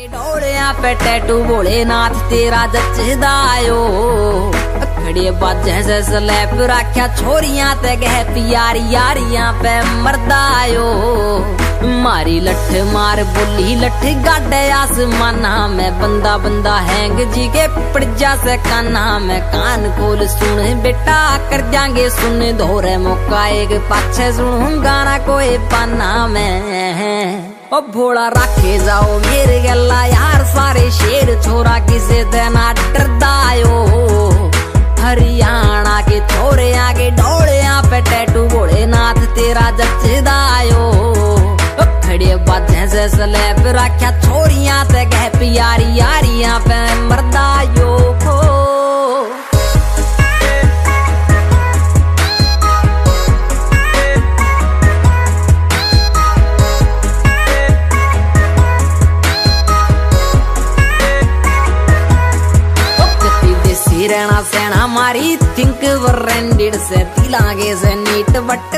डोलिया पे टैटू भोलेनाथ तेरा जचदायो खड़े बाजे से स्लैब राख्या छोरियां ते गह प्यारी यारियां पे मरदायो मारी लठ मार बोली लठ गाडे आसमाना में बंदा बंदा हैंग जी के पड़जा से काना में कान खोल सुन बेटा कर जाएंगे सुन धोरे मौका एक पाछे सुन गाना कोई पाना में ओ भोला राखे जाओ मेरे गला यार सारे शेर छोरा किसे देना डरदायो हरियाणा के छोरे आगे डोलिया पे टैटू भोलेनाथ तेरा जचदायो खड़े बाजे से स्लैब राख्या छोरियां ते गह प्यारी यारियां पे मरदायो रहना सेना मारी थिंक वरेंडिड से दिलागे से नीट वट